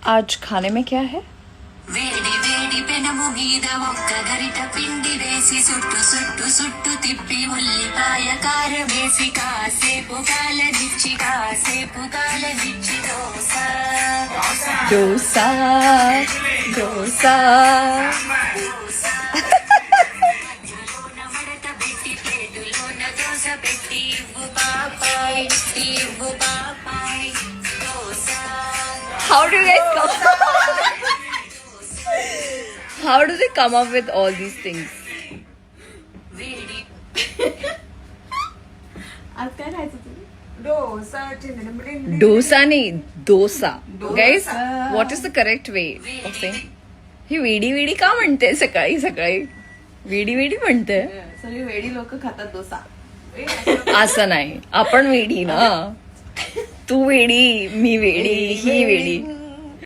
आज खाने में क्या है? వేడి వేడి పెనము మీద ఒక్క గరిట పిండి వేసి సుట్టు సుట్టు సుట్టు తిప్పి ఉల్లిపాయ కారం వేసి కాసేపు కాలనిచ్చి దోస डोसा डोसा మధ్యలోన మడత పెట్టి ప్లేటులోన దోస పెట్టి ఇవ్వు పాపాయ్ dosa How do you guys come? How do they come up with all these things? వేడి आज काय खायचं तुम्ही डोसा Dosa नहीं, dosa. Dosa. Guys, what is the correct way of saying? हे वेडी वेडी का म्हणते सकाळी सकाळी? वेडी वेडी म्हणते सगळी वेडी लोक खातात डोसा असं नाही, आपण वेडी ना. तू वेडी, मी वेडी, ही वेडी.